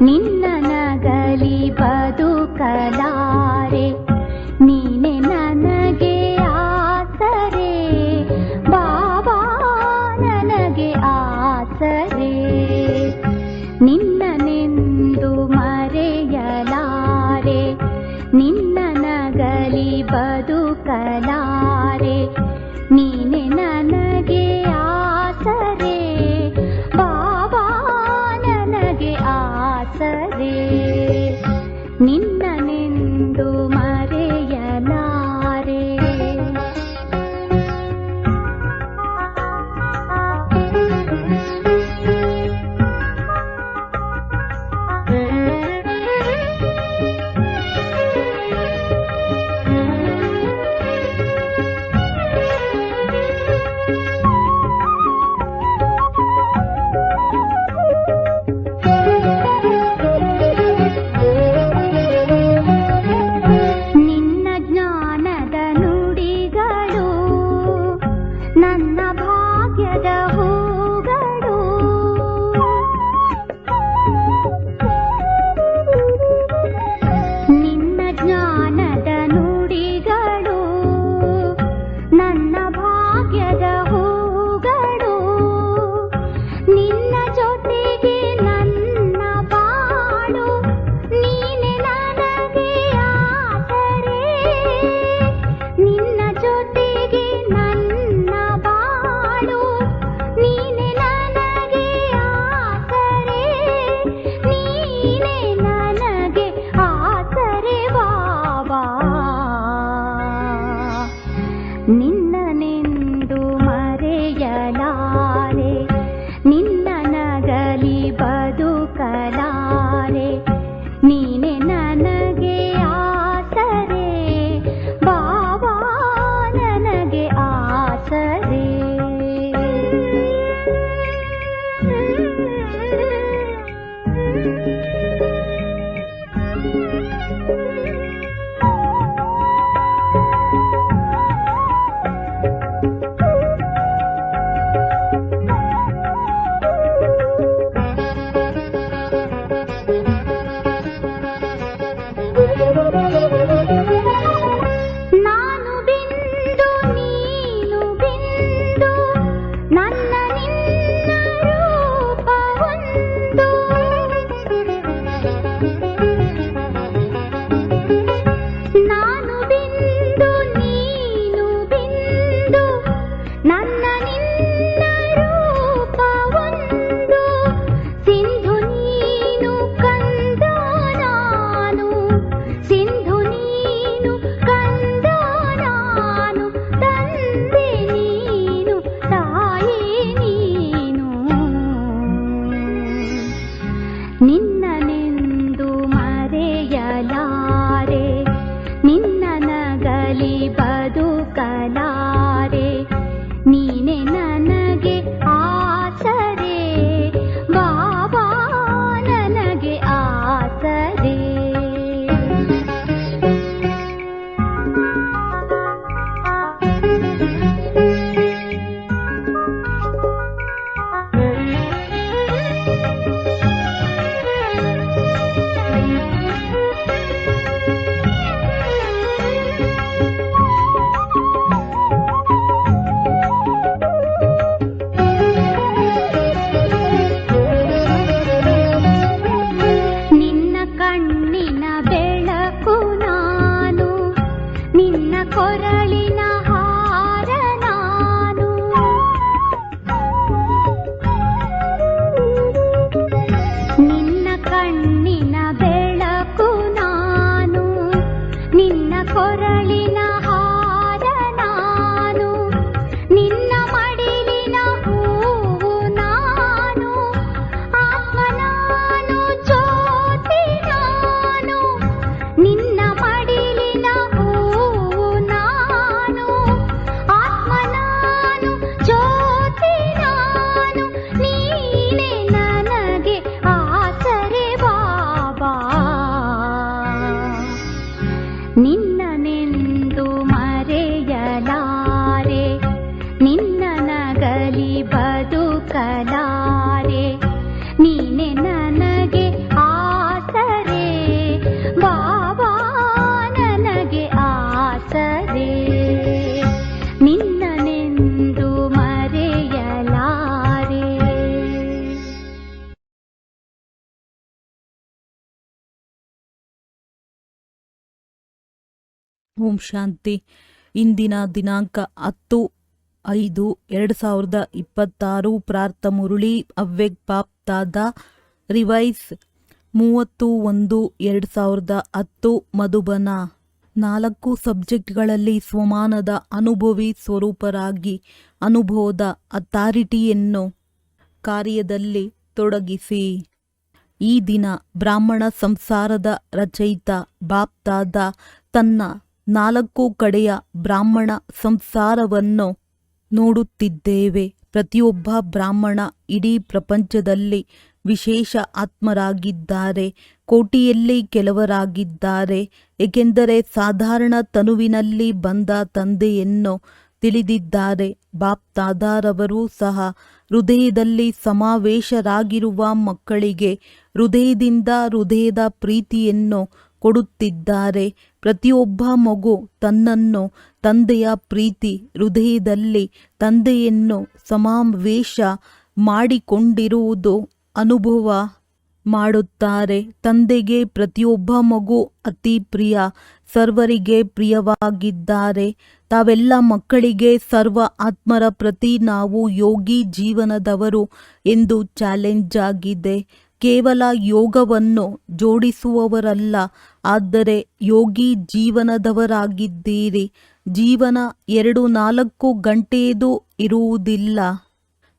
ನಿನ್ನ ನಗಲಿ ಬದುಕಲಾರೆ, ನೀನೆ ನನಗೆ ಆಸರೆ ಬಾಬಾ, ನನಗೆ ಆಸರೆ. ನಿನ್ನನೆಂದು ಮರೆಯಲಾರೆ, ನಿನ್ನ ನಗಲಿ ಬದುಕಲಾರೆ, ನೀನೆ ನನಗೆ ಆಸರೆ ಬಾಬಾ, ನನಗೆ ಆಸರೆ. ನಿನ್ನನೆಂದು ಮರೆಯಲಾರೆ. ನಿನ್ನನೆಂದು ಮರೆಯಲಾರೆ, ನಿನ್ನ ನಗಲಿ ಬದುಕಲಾರೆ, ನೀನೆ ನನಗೆ ಆಸರೆ ಬಾಬಾ, ನನಗೆ ಆಸರೆ. ನಾನು ಬಿಂದು ನೀನು ಬಿಂದು, ನನ್ನ ನಿನ್ನ ರೂಪ ಒಂದು. ನಾನು ಬಿಂದು ನೀನು ಬಿಂದು, ನನ್ನ ನಿನ್ನ ರೂಪ ಒಂದು. ಸಿಂಧು ನೀನು ಕಂದ ನಾನು, ಸಿಂಧು ನೀನು ಕಂದ ನಾನು, ತಂದೆ ನೀನು ತಾಯಿ ನೀನು. ನಿನ್ನನೆಂದು ಮರೆಯಲಾರೆ, ನಿನ್ನ ನಗಲಿ ಬದುಕಲಾರೆ, ನೀನೆ ನನಗೆ ಆಸರೆ ಬಾಬಾ, ನನಗೆ ಆಸರೆ. ನಿನ್ನ ಕಣ್ಣಿನ ಬೆಳಕು ನಾನು, ನಿನ್ನ ಕೊರಳಿನ ಹಾರ ನಾನು. ನಿನ್ನ ಕಣ್ಣಿನ ಬೆಳಕು ನಾನು, ನಿನ್ನ ಕೊರಳಿನ ಹಾರ ನಾನು. ನಿನ್ನ ಮಡಿಲಿನ ಹೂವು ನಾನು, ಆತ್ಮ ನಾನು, ಜ್ಯೋತಿ ನಾನು. ನಿನ್ನ ಮಡಿಲಿನ ಹೂವು ನಾನು, ಆತ್ಮ ನಾನು, ಜ್ಯೋತಿ ನಾನು. ನೀನೆ ನನಗೆ ಆಸರೆ ಬಾಬಾ, ನಿನ್ನನೆಂದು ಮರೆಯಲಾರೆ, ನಿನ್ನ ನಗಲಿ ಬದುಕಲಾರೆ, ನೀನೆ ನನಗೆ ಓಂ ಶಾಂತಿ. ಇಂದಿನ ದಿನಾಂಕ 10/5/2026. ಪ್ರಾರ್ಥ ಮುರುಳಿ ಅವ್ಯಕ್ತ ಬಾಪ್ ದಾದಾ. ರಿವೈಸ್ 30/1/2010. ಮಧುಬನ. 4 ಸಬ್ಜೆಕ್ಟ್ಗಳಲ್ಲಿ ಸ್ವಮಾನದ ಅನುಭವಿ ಸ್ವರೂಪರಾಗಿ ಅನುಭವದ ಅಥಾರಿಟಿಯನ್ನು ಕಾರ್ಯದಲ್ಲಿ ತೊಡಗಿಸಿ. ಈ ದಿನ ಬ್ರಾಹ್ಮಣ ಸಂಸಾರದ ರಚಯಿತ ಬಾಪ್ ದಾದಾ ತನ್ನ 4 ಕಡೆಯ ಬ್ರಾಹ್ಮಣ ಸಂಸಾರವನ್ನು ನೋಡುತ್ತಿದ್ದೇವೆ. ಪ್ರತಿಯೊಬ್ಬ ಬ್ರಾಹ್ಮಣ ಇಡೀ ಪ್ರಪಂಚದಲ್ಲಿ ವಿಶೇಷ ಆತ್ಮರಾಗಿದ್ದಾರೆ. ಕೋಟಿಯಲ್ಲಿ ಕೆಲವರಾಗಿದ್ದಾರೆ. ಏಕೆಂದರೆ ಸಾಧಾರಣ ತನುವಿನಲ್ಲಿ ಬಂದ ತಂದೆಯನ್ನು ತಿಳಿದಿದ್ದಾರೆ. ಬಾಪ್ ದಾದಾರವರು ಸಹ ಹೃದಯದಲ್ಲಿ ಸಮಾವೇಶರಾಗಿರುವ ಮಕ್ಕಳಿಗೆ ಹೃದಯದಿಂದ ಹೃದಯದ ಪ್ರೀತಿಯನ್ನು ಕೊಡುತ್ತಿದ್ದಾರೆ. ಪ್ರತಿಯೊಬ್ಬ ಮಗು ತನ್ನನ್ನು ತಂದೆಯ ಪ್ರೀತಿ ಹೃದಯದಲ್ಲಿ ತಂದೆಯನ್ನು ಸಮಾವೇಶ ಮಾಡಿಕೊಂಡಿರುವುದು ಅನುಭವ ಮಾಡುತ್ತಾರೆ. ತಂದೆಗೆ ಪ್ರತಿಯೊಬ್ಬ ಮಗು ಅತಿ ಪ್ರಿಯ, ಸರ್ವರಿಗೆ ಪ್ರಿಯವಾಗಿದ್ದಾರೆ. ತಾವೆಲ್ಲ ಮಕ್ಕಳಿಗೆ ಸರ್ವ ಆತ್ಮರ ಪ್ರತಿ ನಾವು ಯೋಗಿ ಜೀವನದವರು ಎಂದು ಚಾಲೆಂಜ್ ಆಗಿದೆ. ಕೇವಲ ಯೋಗವನ್ನು ಜೋಡಿಸುವವರಲ್ಲ, ಆದರೆ ಯೋಗಿ ಜೀವನದವರಾಗಿದ್ದೀರಿ. ಜೀವನ 2-4 ಗಂಟೆಯದು ಇರುವುದಿಲ್ಲ.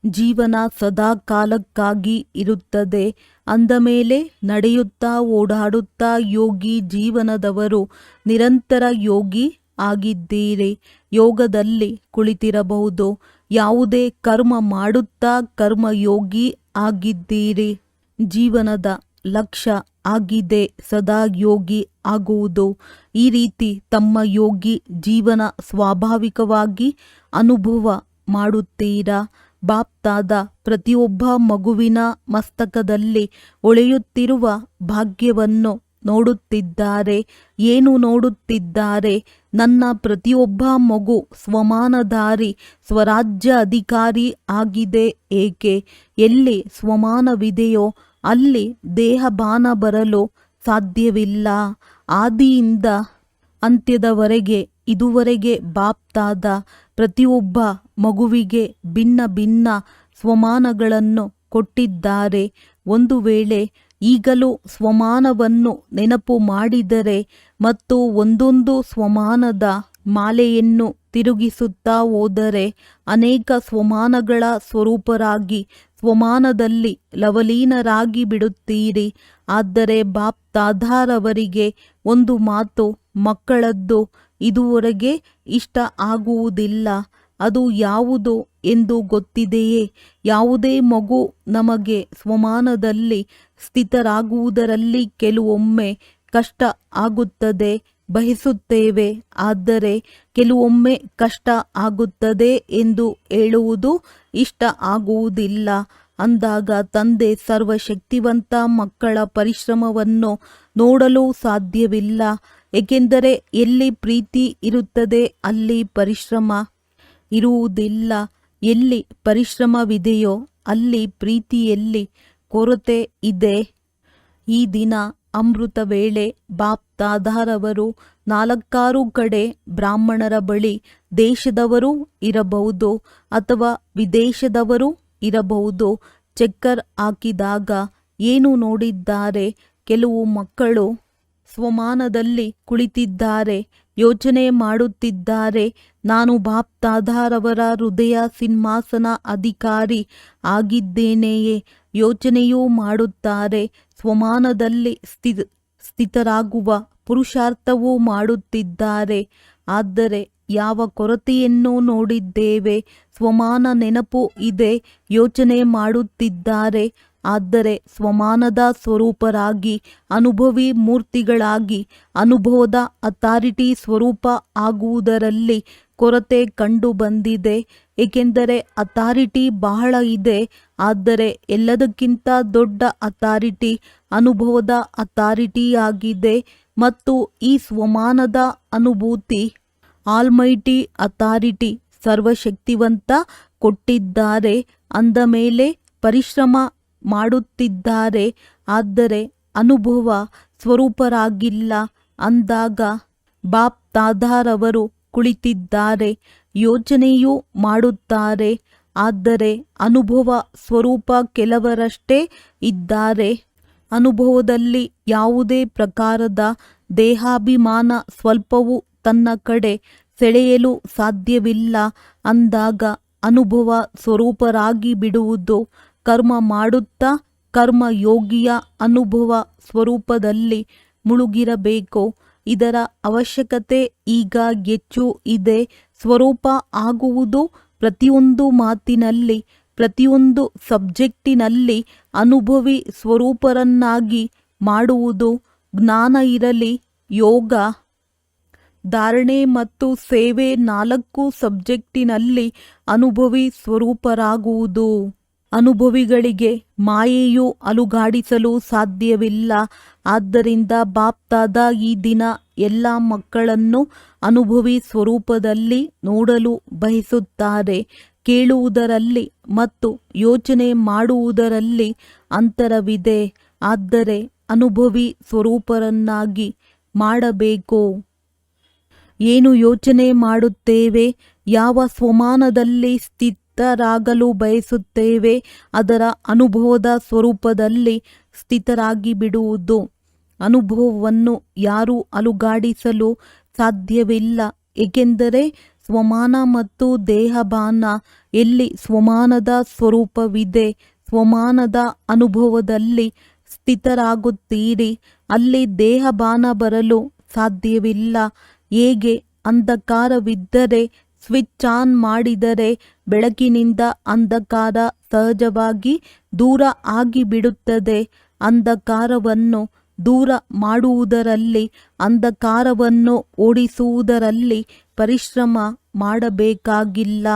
ಜೀವನ ಸದಾ ಕಾಲಕ್ಕಾಗಿ ಇರುತ್ತದೆ. ಅಂದಮೇಲೆ ನಡೆಯುತ್ತಾ ಓಡಾಡುತ್ತಾ ಯೋಗಿ ಜೀವನದವರು ನಿರಂತರ ಯೋಗಿ ಆಗಿದ್ದೀರಿ. ಯೋಗದಲ್ಲಿ ಕುಳಿತಿರಬಹುದು. ಯಾವುದೇ ಕರ್ಮ ಮಾಡುತ್ತಾ ಕರ್ಮಯೋಗಿ ಆಗಿದ್ದೀರಿ. ಜೀವನದ ಲಕ್ಷ್ಯ ಆಗಿದೆ ಸದಾ ಯೋಗಿ ಆಗುವುದು. ಈ ರೀತಿ ತಮ್ಮ ಯೋಗಿ ಜೀವನ ಸ್ವಾಭಾವಿಕವಾಗಿ ಅನುಭವ ಮಾಡುತ್ತೀರಾ. ಬಾಪ್ ದಾದಾ ಪ್ರತಿಯೊಬ್ಬ ಮಗುವಿನ ಮಸ್ತಕದಲ್ಲಿ ಹೊಳೆಯುತ್ತಿರುವ ಭಾಗ್ಯವನ್ನು ನೋಡುತ್ತಿದ್ದಾರೆ. ಏನು ನೋಡುತ್ತಿದ್ದಾರೆ? ನನ್ನ ಪ್ರತಿಯೊಬ್ಬ ಮಗು ಸ್ವಮಾನಧಾರಿ ಸ್ವರಾಜ್ಯ ಅಧಿಕಾರಿ ಆಗಿದೆ. ಏಕೆ? ಎಲ್ಲಿ ಸ್ವಮಾನವಿದೆಯೋ ಅಲ್ಲಿ ದೇಹಭಾನ ಬರಲು ಸಾಧ್ಯವಿಲ್ಲ. ಆದಿಯಿಂದ ಅಂತ್ಯದವರೆಗೆ ಇದುವರೆಗೆ ಬಾಪ್ ದಾದಾ ಪ್ರತಿಯೊಬ್ಬ ಮಗುವಿಗೆ ಭಿನ್ನ ಭಿನ್ನ ಸ್ವಮಾನಗಳನ್ನು ಕೊಟ್ಟಿದ್ದಾರೆ. ಒಂದು ವೇಳೆ ಈಗಲೂ ಸ್ವಮಾನವನ್ನು ನೆನಪು ಮಾಡಿದರೆ ಮತ್ತು ಒಂದೊಂದು ಸ್ವಮಾನದ ಮಾಲೆಯನ್ನು ತಿರುಗಿಸುತ್ತಾ ಹೋದರೆ ಅನೇಕ ಸ್ವಮಾನಗಳ ಸ್ವರೂಪರಾಗಿ ಸ್ವಮಾನದಲ್ಲಿ ಲವಲೀನರಾಗಿ ಬಿಡುತ್ತೀರಿ. ಆದರೆ ಬಾಪ್ ದಾದಾರವರಿಗೆ ಒಂದು ಮಾತು ಮಕ್ಕಳದ್ದು ಇದುವರೆಗೆ ಇಷ್ಟ ಆಗುವುದಿಲ್ಲ. ಅದು ಯಾವುದು ಎಂದು ಗೊತ್ತಿದೆಯೇ? ಯಾವುದೇ ಮಗು ನಮಗೆ ಸ್ವಮಾನದಲ್ಲಿ ಸ್ಥಿತರಾಗುವುದರಲ್ಲಿ ಕೆಲವೊಮ್ಮೆ ಕಷ್ಟ ಆಗುತ್ತದೆ, ಬಯಸುತ್ತೇವೆ. ಆದರೆ ಕೆಲವೊಮ್ಮೆ ಕಷ್ಟ ಆಗುತ್ತದೆ ಎಂದು ಹೇಳುವುದು ಇಷ್ಟ ಆಗುವುದಿಲ್ಲ. ಅಂದಾಗ ತಂದೆ ಸರ್ವಶಕ್ತಿವಂತ ಮಕ್ಕಳ ಪರಿಶ್ರಮವನ್ನು ನೋಡಲು ಸಾಧ್ಯವಿಲ್ಲ. ಏಕೆಂದರೆ ಎಲ್ಲಿ ಪ್ರೀತಿ ಇರುತ್ತದೆ ಅಲ್ಲಿ ಪರಿಶ್ರಮ ಇರುವುದಿಲ್ಲ. ಎಲ್ಲಿ ಪರಿಶ್ರಮವಿದೆಯೋ ಅಲ್ಲಿ ಪ್ರೀತಿಯಲ್ಲಿ ಕೊರತೆ ಇದೆ. ಈ ದಿನ ಅಮೃತ ವೇಳೆ ಬಾಪ್ ದಾದಾರವರು 4 ಕಡೆ ಬ್ರಾಹ್ಮಣರ ಬಳಿ ದೇಶದವರು ಇರಬಹುದು ಅಥವಾ ವಿದೇಶದವರು ಇರಬಹುದು. ಚೆಕ್ಕರ್ ಹಾಕಿದಾಗ ಏನು ನೋಡಿದ್ದಾರೆ? ಕೆಲವು ಮಕ್ಕಳು ಸ್ವಮಾನದಲ್ಲಿ ಕುಳಿತಿದ್ದಾರೆ, ಯೋಚನೆ ಮಾಡುತ್ತಿದ್ದಾರೆ. ನಾನು ಬಾಪ್ ದಾದಾರವರ ಹೃದಯ ಸಿಂಹಾಸನ ಅಧಿಕಾರಿ ಆಗಿದ್ದೇನೆಯೇ? ಯೋಚನೆಯೂ ಮಾಡುತ್ತಾರೆ. ಸ್ವಮಾನದಲ್ಲಿ ಸ್ಥಿತರಾಗುವ ಪುರುಷಾರ್ಥವೂ ಮಾಡುತ್ತಿದ್ದಾರೆ. ಆದರೆ ಯಾವ ಕೊರತೆಯನ್ನು ನೋಡಿದ್ದೇವೆ? ಸ್ವಮಾನ ನೆನಪು ಇದೆ, ಯೋಚನೆ ಮಾಡುತ್ತಿದ್ದಾರೆ. ಆದರೆ ಸ್ವಮಾನದ ಸ್ವರೂಪರಾಗಿ ಅನುಭವಿ ಮೂರ್ತಿಗಳಾಗಿ ಅನುಭವದ ಅಥಾರಿಟಿ ಸ್ವರೂಪ ಆಗುವುದರಲ್ಲಿ ಕೊರತೆ ಕಂಡು ಬಂದಿದೆ. ಏಕೆಂದರೆ ಅಥಾರಿಟಿ ಬಹಳ ಇದೆ. ಆದರೆ ಎಲ್ಲದಕ್ಕಿಂತ ದೊಡ್ಡ ಅಥಾರಿಟಿ ಅನುಭವದ ಅಥಾರಿಟಿಯಾಗಿದೆ. ಮತ್ತು ಈ ಸ್ವಮಾನದ ಅನುಭೂತಿ ಆಲ್ಮೈಟಿ ಅಥಾರಿಟಿ ಸರ್ವಶಕ್ತಿವಂತ ಕೊಟ್ಟಿದ್ದಾರೆ. ಅಂದ ಮೇಲೆ ಪರಿಶ್ರಮ ಮಾಡುತ್ತಿದ್ದಾರೆ. ಆದರೆ ಅನುಭವ ಸ್ವರೂಪರಾಗಿಲ್ಲ. ಅಂದಾಗ ಬಾಪ್ ತಾದಾರವರು ಕುಳಿತಿದ್ದಾರೆ, ಯೋಚನೆಯೂ ಮಾಡುತ್ತಾರೆ. ಆದರೆ ಅನುಭವ ಸ್ವರೂಪ ಕೆಲವರಷ್ಟೇ ಇದ್ದಾರೆ. ಅನುಭವದಲ್ಲಿ ಯಾವುದೇ ಪ್ರಕಾರದ ದೇಹಾಭಿಮಾನ ಸ್ವಲ್ಪವೂ ತನ್ನ ಕಡೆ ಸೆಳೆಯಲು ಸಾಧ್ಯವಿಲ್ಲ ಅಂದಾಗ ಅನುಭವ ಸ್ವರೂಪರಾಗಿ ಬಿಡುವುದು. ಕರ್ಮ ಮಾಡುತ್ತಾ ಕರ್ಮಯೋಗಿಯ ಅನುಭವ ಸ್ವರೂಪದಲ್ಲಿ ಮುಳುಗಿರಬೇಕು. ಇದರ ಅವಶ್ಯಕತೆ ಈಗ ಹೆಚ್ಚು ಇದೆ. ಸ್ವರೂಪ ಆಗುವುದು ಪ್ರತಿಯೊಂದು ಮಾತಿನಲ್ಲಿ, ಪ್ರತಿಯೊಂದು ಸಬ್ಜೆಕ್ಟಿನಲ್ಲಿ ಅನುಭವಿ ಸ್ವರೂಪರನ್ನಾಗಿ ಮಾಡುವುದು. ಜ್ಞಾನ ಇರಲಿ, ಯೋಗ, ಧಾರಣೆ ಮತ್ತು ಸೇವೆ, 4 ಸಬ್ಜೆಕ್ಟಿನಲ್ಲಿ ಅನುಭವಿ ಸ್ವರೂಪರಾಗುವುದು. ಅನುಭವಿಗಳಿಗೆ ಮಾಯೆಯು ಅಲುಗಾಡಿಸಲು ಸಾಧ್ಯವಿಲ್ಲ. ಆದ್ದರಿಂದ ಬಾಪ್ದಾದ ಈ ದಿನ ಎಲ್ಲ ಮಕ್ಕಳನ್ನು ಅನುಭವಿ ಸ್ವರೂಪದಲ್ಲಿ ನೋಡಲು ಬಯಸುತ್ತಾರೆ. ಕೇಳುವುದರಲ್ಲಿ ಮತ್ತು ಯೋಚನೆ ಮಾಡುವುದರಲ್ಲಿ ಅಂತರವಿದೆ. ಆದರೆ ಅನುಭವಿ ಸ್ವರೂಪರನ್ನಾಗಿ ಮಾಡಬೇಕು. ಏನು ಯೋಚನೆ ಮಾಡುತ್ತೇವೆ, ಯಾವ ಸ್ವಮಾನದಲ್ಲಿ ಸ್ಥಿತರಾಗಲು ಬಯಸುತ್ತೇವೆ, ಅದರ ಅನುಭವದ ಸ್ವರೂಪದಲ್ಲಿ ಸ್ಥಿತರಾಗಿ ಬಿಡುವುದು. ಅನುಭವವನ್ನು ಯಾರೂ ಅಲುಗಾಡಿಸಲು ಸಾಧ್ಯವಿಲ್ಲ, ಏಕೆಂದರೆ ಸ್ವಮಾನ ಮತ್ತು ದೇಹಭಾನ. ಎಲ್ಲಿ ಸ್ವಮಾನದ ಸ್ವರೂಪವಿದೆ, ಸ್ವಮಾನದ ಅನುಭವದಲ್ಲಿ ಸ್ಥಿತರಾಗುತ್ತೀರಿ, ಅಲ್ಲಿ ದೇಹಭಾನ ಬರಲು ಸಾಧ್ಯವಿಲ್ಲ. ಹೇಗೆ ಅಂಧಕಾರವಿದ್ದರೆ ಸ್ವಿಚ್ ಆನ್ ಮಾಡಿದರೆ ಬೆಳಕಿನಿಂದ ಅಂಧಕಾರ ಸಹಜವಾಗಿ ದೂರ ಆಗಿಬಿಡುತ್ತದೆ. ಅಂಧಕಾರವನ್ನು ದೂರ ಮಾಡುವುದರಲ್ಲಿ, ಅಂಧಕಾರವನ್ನು ಓಡಿಸುವುದರಲ್ಲಿ ಪರಿಶ್ರಮ ಮಾಡಬೇಕಾಗಿಲ್ಲ.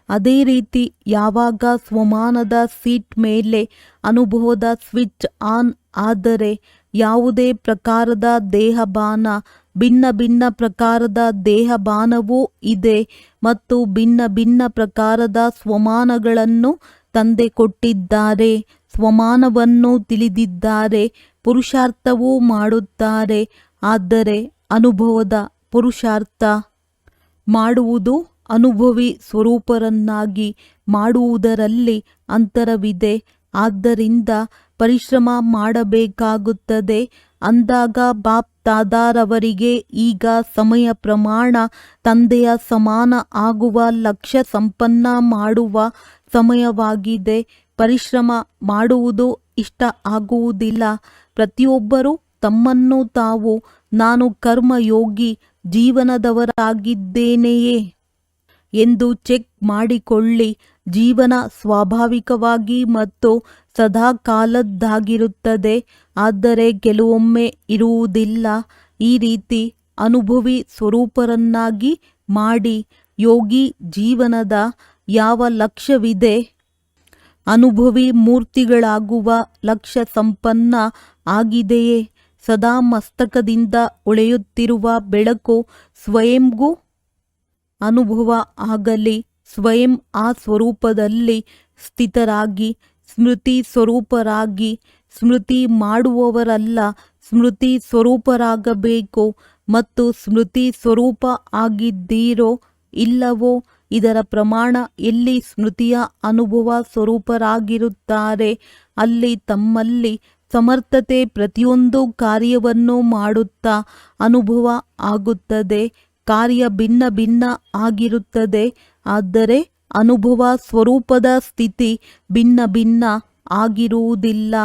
ಅದೇ ರೀತಿ ಯಾವಾಗ ಸ್ವಮಾನದ ಸೀಟ್ ಮೇಲೆ ಅನುಭವದ ಸ್ವಿಚ್ ಆನ್ ಆದರೆ ಯಾವುದೇ ಪ್ರಕಾರದ ದೇಹಭಾನ, ಭಿನ್ನ ಭಿನ್ನ ಪ್ರಕಾರದ ದೇಹಭಾನವೂ ಇದೆ ಮತ್ತು ಭಿನ್ನ ಭಿನ್ನ ಪ್ರಕಾರದ ಸ್ವಮಾನಗಳನ್ನು ತಂದೆ ಕೊಟ್ಟಿದ್ದಾರೆ. ಸ್ವಮಾನವನ್ನು ತಿಳಿದಿದ್ದಾರೆ, ಪುರುಷಾರ್ಥವೂ ಮಾಡುತ್ತಾರೆ. ಆದರೆ ಅನುಭವದ ಪುರುಷಾರ್ಥ ಮಾಡುವುದು ಅನುಭವಿ ಸ್ವರೂಪರನ್ನಾಗಿ ಮಾಡುವುದರಲ್ಲಿ ಅಂತರವಿದೆ. ಆದ್ದರಿಂದ ಪರಿಶ್ರಮ ಮಾಡಬೇಕಾಗುತ್ತದೆ. ಅಂದಾಗ ಬಾಪ್ ತಾದಾರವರಿಗೆ ಈಗ ಸಮಯ ಪ್ರಮಾಣ ತಂದೆಯ ಸಮಾನ ಆಗುವ ಲಕ್ಷ್ಯ ಸಂಪನ್ನ ಮಾಡುವ ಸಮಯವಾಗಿದೆ. ಪರಿಶ್ರಮ ಮಾಡುವುದು ಇಷ್ಟ ಆಗುವುದಿಲ್ಲ. ಪ್ರತಿಯೊಬ್ಬರೂ ತಮ್ಮನ್ನು ತಾವು ನಾನು ಕರ್ಮಯೋಗಿ ಜೀವನದವರಾಗಿದ್ದೇನೆಯೇ ಎಂದು ಚೆಕ್ ಮಾಡಿಕೊಳ್ಳಿ. ಜೀವನ ಸ್ವಾಭಾವಿಕವಾಗಿ ಮತ್ತು ಸದಾ ಕಾಲದ್ದಾಗಿರುತ್ತದೆ, ಆದರೆ ಕೆಲವೊಮ್ಮೆ ಇರುವುದಿಲ್ಲ. ಈ ರೀತಿ ಅನುಭವಿ ಸ್ವರೂಪರನ್ನಾಗಿ ಮಾಡಿ. ಯೋಗಿ ಜೀವನದ ಯಾವ ಲಕ್ಷ್ಯವಿದೆ, ಅನುಭವಿ ಮೂರ್ತಿಗಳಾಗುವ ಲಕ್ಷ್ಯ ಸಂಪನ್ನ ಆಗಿದೆಯೇ? ಸದಾ ಮಸ್ತಕದಿಂದ ಹೊಳೆಯುತ್ತಿರುವ ಬೆಳಕು ಸ್ವಯಂಗೂ ಅನುಭವ ಆಗಲಿ. ಸ್ವಯಂ ಆ ಸ್ವರೂಪದಲ್ಲಿ ಸ್ಥಿತರಾಗಿ ಸ್ಮೃತಿ ಸ್ವರೂಪರಾಗಿ. ಸ್ಮೃತಿ ಮಾಡುವವರಲ್ಲ, ಸ್ಮೃತಿ ಸ್ವರೂಪರಾಗಬೇಕು. ಮತ್ತು ಸ್ಮೃತಿ ಸ್ವರೂಪ ಆಗಿದ್ದೀರೋ ಇಲ್ಲವೋ ಇದರ ಪ್ರಮಾಣ ಎಲ್ಲಿ ಸ್ಮೃತಿಯ ಅನುಭವ ಸ್ವರೂಪರಾಗಿರುತ್ತಾರೆ ಅಲ್ಲಿ ತಮ್ಮಲ್ಲಿ ಸಮರ್ಥತೆ ಪ್ರತಿಯೊಂದು ಕಾರ್ಯವನ್ನು ಮಾಡುತ್ತಾ ಅನುಭವ ಆಗುತ್ತದೆ. ಕಾರ್ಯ ಭಿನ್ನ ಭಿನ್ನ ಆಗಿರುತ್ತದೆ, ಆದರೆ ಅನುಭವ ಸ್ವರೂಪದ ಸ್ಥಿತಿ ಭಿನ್ನ ಭಿನ್ನ ಆಗಿರುವುದಿಲ್ಲ.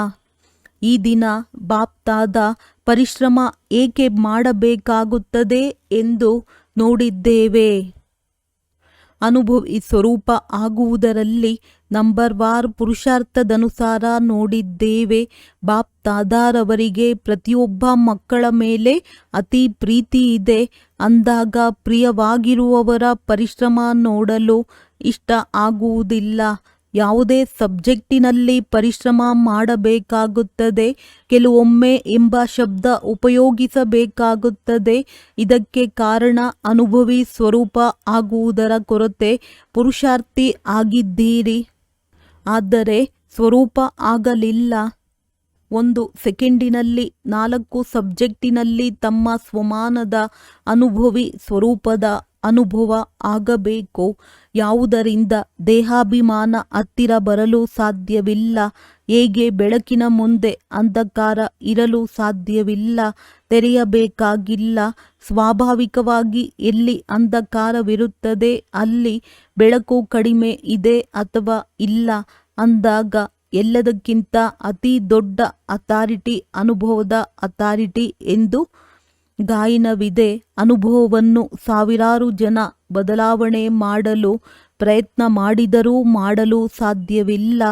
ಈ ದಿನ ಬಾಪ್ತಾದ ಪರಿಶ್ರಮ ಏಕೆ ಮಾಡಬೇಕಾಗುತ್ತದೆ ಎಂದು ನೋಡಿದ್ದೇವೆ. ಅನುಭವಿ ಸ್ವರೂಪ ಆಗುವುದರಲ್ಲಿ ನಂಬರ್ವಾರ್ ಪುರುಷಾರ್ಥದನುಸಾರ ನೋಡಿದ್ದೇವೆ. ಬಾಪ್ ತಾದಾರವರಿಗೆ ಪ್ರತಿಯೊಬ್ಬ ಮಕ್ಕಳ ಮೇಲೆ ಅತಿ ಪ್ರೀತಿ ಇದೆ. ಅಂದಾಗ ಪ್ರಿಯವಾಗಿರುವವರ ಪರಿಶ್ರಮ ನೋಡಲು ಇಷ್ಟ ಆಗುವುದಿಲ್ಲ. ಯಾವುದೇ ಸಬ್ಜೆಕ್ಟಿನಲ್ಲಿ ಪರಿಶ್ರಮ ಮಾಡಬೇಕಾಗುತ್ತದೆ. ಕೆಲವೊಮ್ಮೆ ಎಂಬ ಶಬ್ದ ಉಪಯೋಗಿಸಬೇಕಾಗುತ್ತದೆ. ಇದಕ್ಕೆ ಕಾರಣ ಅನುಭವಿ ಸ್ವರೂಪ ಆಗುವುದರ ಕೊರತೆ. ಪುರುಷಾರ್ಥಿ ಆಗಿದ್ದೀರಿ, ಆದರೆ ಸ್ವರೂಪ ಆಗಲಿಲ್ಲ. 1 ಸೆಕೆಂಡಿನಲ್ಲಿ 4 ಸಬ್ಜೆಕ್ಟಿನಲ್ಲಿ ತಮ್ಮ ಸ್ವಮಾನದ ಅನುಭವಿ ಸ್ವರೂಪದ ಅನುಭವ ಆಗಬೇಕು. ಯಾವುದರಿಂದ ದೇಹಾಭಿಮಾನ ಹತ್ತಿರ ಬರಲು ಸಾಧ್ಯವಿಲ್ಲ. ಹೇಗೆ ಬೆಳಕಿನ ಮುಂದೆ ಅಂಧಕಾರ ಇರಲು ಸಾಧ್ಯವಿಲ್ಲ, ತೆರೆಯಬೇಕಾಗಿಲ್ಲ. ಸ್ವಾಭಾವಿಕವಾಗಿ ಎಲ್ಲಿ ಅಂಧಕಾರವಿರುತ್ತದೆ ಅಲ್ಲಿ ಬೆಳಕು ಕಡಿಮೆ ಇದೆ ಅಥವಾ ಇಲ್ಲ ಅಂದಾಗ ಎಲ್ಲದಕ್ಕಿಂತ ಅತಿ ದೊಡ್ಡ ಅಥಾರಿಟಿ ಅನುಭವದ ಅಥಾರಿಟಿ ಎಂದು ಗಾಯನವಿದೆ. ಅನುಭವವನ್ನು ಸಾವಿರಾರು ಜನ ಬದಲಾವಣೆ ಮಾಡಲು ಪ್ರಯತ್ನ ಮಾಡಿದರೂ ಮಾಡಲು ಸಾಧ್ಯವಿಲ್ಲ.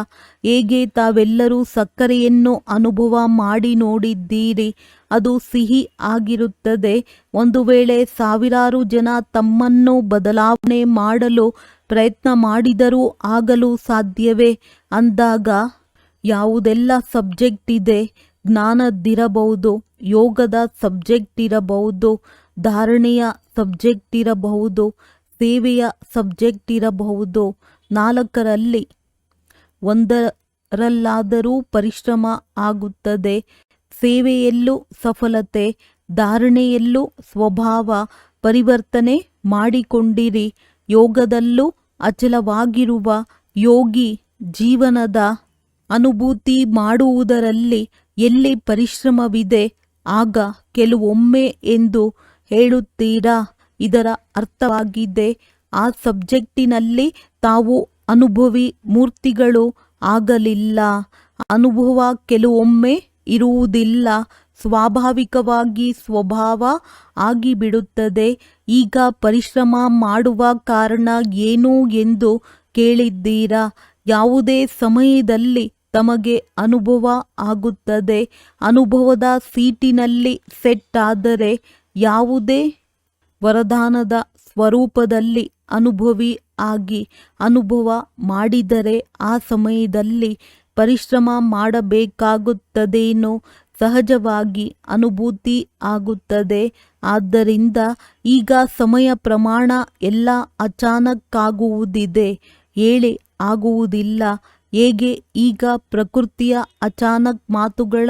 ಹೇಗೆ ತಾವೆಲ್ಲರೂ ಸಕ್ಕರೆಯನ್ನು ಅನುಭವ ಮಾಡಿ ನೋಡಿದ್ದೀರಿ, ಅದು ಸಿಹಿ ಆಗಿರುತ್ತದೆ. ಒಂದು ವೇಳೆ ಸಾವಿರಾರು ಜನ ತಮ್ಮನ್ನು ಬದಲಾವಣೆ ಮಾಡಲು ಪ್ರಯತ್ನ ಮಾಡಿದರೂ ಆಗಲು ಸಾಧ್ಯವೇ ಅಂದಾಗ ಯಾವುದೆಲ್ಲ ಸಬ್ಜೆಕ್ಟ್ ಇದೆ, ಜ್ಞಾನದ್ದಿರಬಹುದು, ಯೋಗದ ಸಬ್ಜೆಕ್ಟ್ ಇರಬಹುದು, ಧಾರಣೆಯ ಸಬ್ಜೆಕ್ಟ್ ಇರಬಹುದು, ಸೇವೆಯ ಸಬ್ಜೆಕ್ಟ್ ಇರಬಹುದು. 4ರಲ್ಲಿ ಒಂದರಲ್ಲಾದರೂ ಪರಿಶ್ರಮ ಆಗುತ್ತದೆ. ಸೇವೆಯಲ್ಲೂ ಸಫಲತೆ, ಧಾರಣೆಯಲ್ಲೂ ಸ್ವಭಾವ ಪರಿವರ್ತನೆ ಮಾಡಿಕೊಂಡಿರಿ. ಯೋಗದಲ್ಲೂ ಅಚಲವಾಗಿರುವ ಯೋಗಿ ಜೀವನದ ಅನುಭೂತಿ ಮಾಡುವುದರಲ್ಲಿ ಎಲ್ಲಿ ಪರಿಶ್ರಮವಿದೆ ಆಗ ಕೆಲವೊಮ್ಮೆ ಎಂದು ಹೇಳುತ್ತೀರಾ. ಇದರ ಅರ್ಥವಾಗಿದೆ, ಆ ಸಬ್ಜೆಕ್ಟಿನಲ್ಲಿ ತಾವು ಅನುಭವಿ ಮೂರ್ತಿಗಳು ಆಗಲಿಲ್ಲ. ಅನುಭವ ಕೆಲವೊಮ್ಮೆ ಇರುವುದಿಲ್ಲ, ಸ್ವಾಭಾವಿಕವಾಗಿ ಸ್ವಭಾವ ಆಗಿಬಿಡುತ್ತದೆ. ಈಗ ಪರಿಶ್ರಮ ಮಾಡುವ ಕಾರಣ ಏನು ಎಂದು ಕೇಳಿದ್ದೀರಾ. ಯಾವುದೇ ಸಮಯದಲ್ಲಿ ತಮಗೆ ಅನುಭವ ಆಗುತ್ತದೆ. ಅನುಭವದ ಸೀಟಿನಲ್ಲಿ ಸೆಟ್ ಆದರೆ ಯಾವುದೇ ವರದಾನದ ಸ್ವರೂಪದಲ್ಲಿ ಅನುಭವಿ ಆಗಿ ಅನುಭವ ಮಾಡಿದರೆ ಆ ಸಮಯದಲ್ಲಿ ಪರಿಶ್ರಮ ಮಾಡಬೇಕಾಗುತ್ತದೇನೋ ಸಹಜವಾಗಿ ಅನುಭೂತಿ ಆಗುತ್ತದೆ. ಆದ್ದರಿಂದ ಈಗ ಸಮಯ ಪ್ರಮಾಣ ಎಲ್ಲ ಅಚಾನಕ್ಕಾಗುವುದಿದೆ, ಹೇಳಿ ಆಗುವುದಿಲ್ಲ. ಹೇಗೆ ಈಗ ಪ್ರಕೃತಿಯ ಅಚಾನಕ್ ಮಾತುಗಳ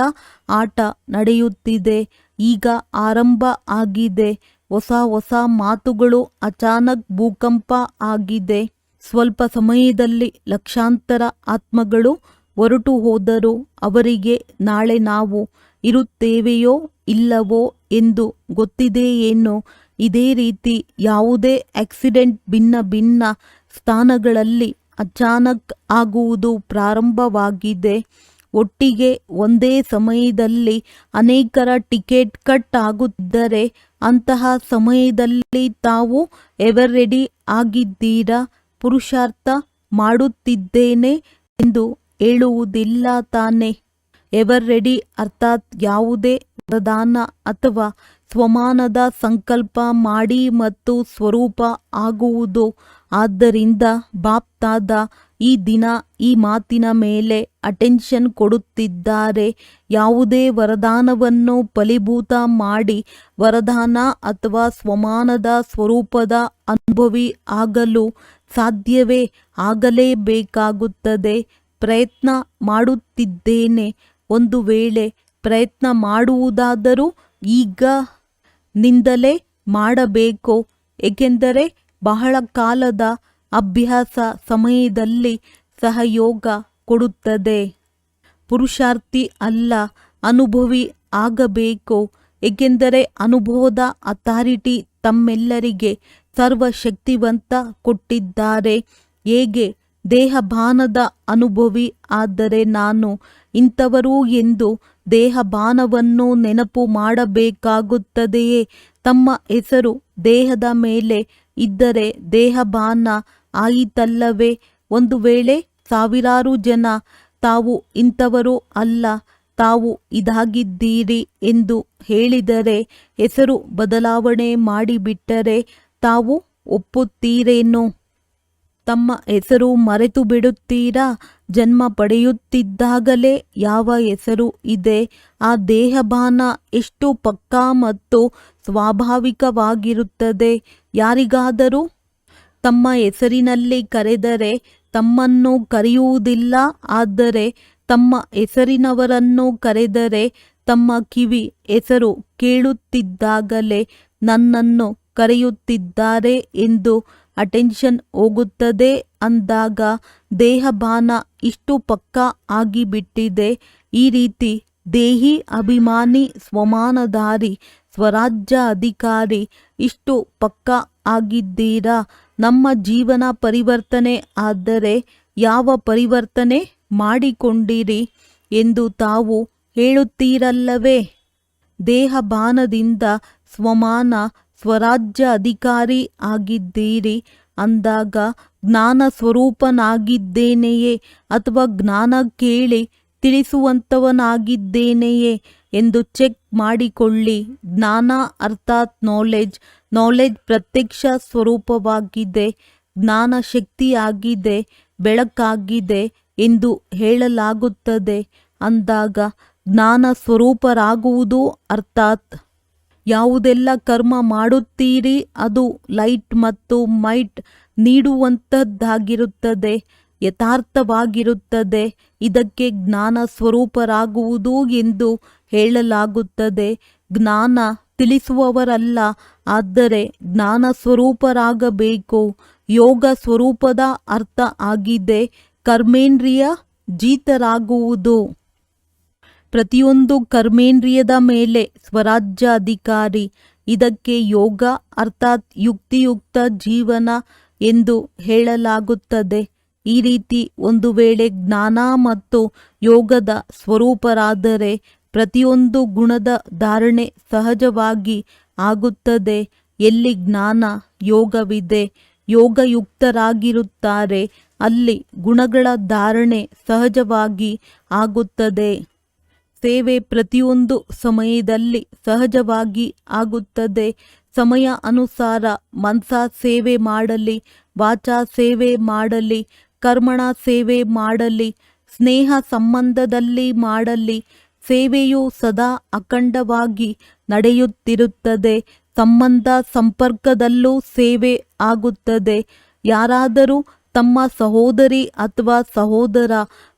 ಆಟ ನಡೆಯುತ್ತಿದೆ, ಈಗ ಆರಂಭ ಆಗಿದೆ. ಹೊಸ ಹೊಸ ಮಾತುಗಳು ಅಚಾನಕ್ ಭೂಕಂಪ ಆಗಿದೆ. ಸ್ವಲ್ಪ ಸಮಯದಲ್ಲಿ ಲಕ್ಷಾಂತರ ಆತ್ಮಗಳು ಹೊರಟು ಹೋದರು. ಅವರಿಗೆ ನಾಳೆ ನಾವು ಇರುತ್ತೇವೆಯೋ ಇಲ್ಲವೋ ಎಂದು ಗೊತ್ತಿದೆಯೇನೋ. ಇದೇ ರೀತಿ ಯಾವುದೇ ಆಕ್ಸಿಡೆಂಟ್ ಭಿನ್ನ ಭಿನ್ನ ಸ್ಥಾನಗಳಲ್ಲಿ ಅಚಾನಕ್ ಆಗುವುದು ಪ್ರಾರಂಭವಾಗಿದೆ. ಒಟ್ಟಿಗೆ ಒಂದೇ ಸಮಯದಲ್ಲಿ ಅನೇಕರ ಟಿಕೆಟ್ ಕಟ್ ಆಗುತ್ತಿದ್ದರೆ ಅಂತಹ ಸಮಯದಲ್ಲಿ ತಾವು ಎವರ್ ರೆಡಿ ಆಗಿದ್ದೀರಾ. ಪುರುಷಾರ್ಥ ಮಾಡುತ್ತಿದ್ದೇನೆ ಎಂದು ಹೇಳುವುದಿಲ್ಲ ತಾನೆ. ಎವರ್ ರೆಡಿ ಅರ್ಥಾತ್ ಯಾವುದೇ ವರದಾನ ಅಥವಾ ಸ್ವಮಾನದ ಸಂಕಲ್ಪ ಮಾಡಿ ಮತ್ತು ಸ್ವರೂಪ ಆಗುವುದು. ಆದ್ದರಿಂದ ಬಾಪ್ತಾದ ಈ ದಿನ ಈ ಮಾತಿನ ಮೇಲೆ ಅಟೆನ್ಷನ್ ಕೊಡುತ್ತಿದ್ದಾರೆ. ಯಾವುದೇ ವರದಾನವನ್ನು ಫಲೀಭೂತ ಮಾಡಿ ವರದಾನ ಅಥವಾ ಸ್ವಮಾನದ ಸ್ವರೂಪದ ಅನುಭವಿ ಆಗಲು ಸಾಧ್ಯವೇ? ಆಗಲೇಬೇಕಾಗುತ್ತದೆ. ಪ್ರಯತ್ನ ಮಾಡುತ್ತಿದ್ದೇನೆ. ಒಂದು ವೇಳೆ ಪ್ರಯತ್ನ ಮಾಡುವುದಾದರೂ ಈಗ ನಿಂದಲೇ ಮಾಡಬೇಕು. ಏಕೆಂದರೆ ಬಹಳ ಕಾಲದ ಅಭ್ಯಾಸ ಸಮಯದಲ್ಲಿ ಸಹಯೋಗ ಕೊಡುತ್ತದೆ. ಪುರುಷಾರ್ಥಿ ಅಲ್ಲ, ಅನುಭವಿ ಆಗಬೇಕು. ಏಕೆಂದರೆ ಅನುಭವದ ಅಥಾರಿಟಿ ತಮ್ಮೆಲ್ಲರಿಗೆ ಸರ್ವಶಕ್ತಿವಂತ ಕೊಟ್ಟಿದ್ದಾರೆ. ಹೇಗೆ ದೇಹಭಾನದ ಅನುಭವಿ ಆದರೆ ನಾನು ಇಂಥವರು ಎಂದು ದೇಹಭಾನವನ್ನು ನೆನಪು ಮಾಡಬೇಕಾಗುತ್ತದೆಯೇ? ತಮ್ಮ ಹೆಸರು ದೇಹದ ಮೇಲೆ ಇದ್ದರೆ ದೇಹಭಾನ ಆಯಿತಲ್ಲವೇ? ಒಂದು ವೇಳೆ ಸಾವಿರಾರು ಜನ ತಾವು ಇಂಥವರು ಅಲ್ಲ, ತಾವು ಇದಾಗಿದ್ದೀರಿ ಎಂದು ಹೇಳಿದರೆ, ಹೆಸರು ಬದಲಾವಣೆ ಮಾಡಿಬಿಟ್ಟರೆ ತಾವು ಒಪ್ಪುತ್ತೀರೇನೋ? ತಮ್ಮ ಹೆಸರು ಮರೆತು ಬಿಡುತ್ತೀರಾ? ಜನ್ಮ ಪಡೆಯುತ್ತಿದ್ದಾಗಲೇ ಯಾವ ಹೆಸರು ಇದೆ? ಆ ದೇಹಭಾನ ಎಷ್ಟು ಪಕ್ಕಾ ಮತ್ತು ಸ್ವಾಭಾವಿಕವಾಗಿರುತ್ತದೆ. ಯಾರಿಗಾದರೂ ತಮ್ಮ ಹೆಸರಿನಲ್ಲಿ ಕರೆದರೆ ತಮ್ಮನ್ನು ಕರೆಯುವುದಿಲ್ಲ, ಆದರೆ ತಮ್ಮ ಹೆಸರಿನವರನ್ನು ಕರೆದರೆ ತಮ್ಮ ಕಿವಿ ಹೆಸರು ಕೇಳುತ್ತಿದ್ದಾಗಲೇ ನನ್ನನ್ನು ಕರೆಯುತ್ತಿದ್ದಾರೆ ಎಂದು ಅಟೆನ್ಷನ್ ಹೋಗುತ್ತದೆ ಅಂದಾಗ ದೇಹಭಾನ ಇಷ್ಟು ಪಕ್ಕಾ ಆಗಿಬಿಟ್ಟಿದೆ. ಈ ರೀತಿ ದೇಹಿ ಅಭಿಮಾನಿ ಸ್ವಮಾನಧಾರಿ ಸ್ವರಾಜ್ಯ ಅಧಿಕಾರಿ ಇಷ್ಟು ಪಕ್ಕಾ ಆಗಿದ್ದೀರಾ. ನಮ್ಮ ಜೀವನ ಪರಿವರ್ತನೆ ಆದರೆ ಯಾವ ಪರಿವರ್ತನೆ ಮಾಡಿಕೊಂಡಿರಿ ಎಂದು ತಾವು ಹೇಳುತ್ತೀರಲ್ಲವೇ. ದೇಹಭಾನದಿಂದ ಸ್ವಮಾನ ಸ್ವರಾಜ್ಯ ಅಧಿಕಾರಿ ಆಗಿದ್ದೀರಿ ಅಂದಾಗ ಜ್ಞಾನ ಸ್ವರೂಪನಾಗಿದ್ದೇನೆಯೇ ಅಥವಾ ಜ್ಞಾನ ಕೇಳಿ ತಿಳಿಸುವಂಥವನಾಗಿದ್ದೇನೆಯೇ ಎಂದು ಚೆಕ್ ಮಾಡಿಕೊಳ್ಳಿ. ಜ್ಞಾನ ಅರ್ಥಾತ್ ನಾಲೆಡ್ಜ್ ಪ್ರತ್ಯಕ್ಷ ಸ್ವರೂಪವಾಗಿದೆ, ಜ್ಞಾನ ಶಕ್ತಿಯಾಗಿದೆ, ಬೆಳಕಾಗಿದೆ ಎಂದು ಹೇಳಲಾಗುತ್ತದೆ ಅಂದಾಗ ಜ್ಞಾನ ಸ್ವರೂಪರಾಗುವುದು ಅರ್ಥಾತ್ ಯಾವುದೆಲ್ಲ ಕರ್ಮ ಮಾಡುತ್ತೀರಿ ಅದು ಲೈಟ್ ಮತ್ತು ಮೈಟ್ ನೀಡುವಂಥದ್ದಾಗಿರುತ್ತದೆ, ಯಥಾರ್ಥವಾಗಿರುತ್ತದೆ. ಇದಕ್ಕೆ ಜ್ಞಾನ ಸ್ವರೂಪರಾಗುವುದು ಎಂದು ಹೇಳಲಾಗುತ್ತದೆ. ಜ್ಞಾನ ತಿಳಿಸುವವರಲ್ಲ, ಆದರೆ ಜ್ಞಾನ ಸ್ವರೂಪರಾಗಬೇಕು. ಯೋಗ ಸ್ವರೂಪದ ಅರ್ಥ ಆಗಿದೆ ಕರ್ಮೇಂದ್ರಿಯ ಜೀತರಾಗುವುದು. ಪ್ರತಿಯೊಂದು ಕರ್ಮೇಂದ್ರಿಯದ ಮೇಲೆ ಸ್ವರಾಜ್ಯ ಅಧಿಕಾರಿ. ಇದಕ್ಕೆ ಯೋಗ ಅರ್ಥಾತ್ ಯುಕ್ತಿಯುಕ್ತ ಜೀವನ ಎಂದು ಹೇಳಲಾಗುತ್ತದೆ. ಈ ರೀತಿ ಒಂದು ವೇಳೆ ಜ್ಞಾನ ಮತ್ತು ಯೋಗದ ಸ್ವರೂಪರಾದರೆ ಪ್ರತಿಯೊಂದು ಗುಣದ ಧಾರಣೆ ಸಹಜವಾಗಿ ಆಗುತ್ತದೆ. ಎಲ್ಲಿ ಜ್ಞಾನ ಯೋಗವಿದೆ, ಯೋಗಯುಕ್ತರಾಗಿರುತ್ತಾರೆ, ಅಲ್ಲಿ ಗುಣಗಳ ಧಾರಣೆ ಸಹಜವಾಗಿ ಆಗುತ್ತದೆ. ಸೇವೆ ಪ್ರತಿಯೊಂದು ಸಮಯದಲ್ಲಿ ಸಹಜವಾಗಿ ಆಗುತ್ತದೆ. ಸಮಯ ಅನುಸಾರ ಮನಸಾ ಸೇವೆ ಮಾಡಲಿ, ವಾಚಾ ಸೇವೆ ಮಾಡಲಿ, ಕರ್ಮಣ ಸೇವೆ ಮಾಡಲಿ, ಸ್ನೇಹ ಸಂಬಂಧದಲ್ಲಿ ಮಾಡಲಿ, ಸೇವೆಯು ಸದಾ ಅಖಂಡವಾಗಿ ನಡೆಯುತ್ತಿರುತ್ತದೆ. ಸಂಬಂಧ ಸಂಪರ್ಕದಲ್ಲೂ ಸೇವೆ ಆಗುತ್ತದೆ. ಯಾರಾದರೂ ತಮ್ಮ ಸಹೋದರಿ ಅಥವಾ ಸಹೋದರ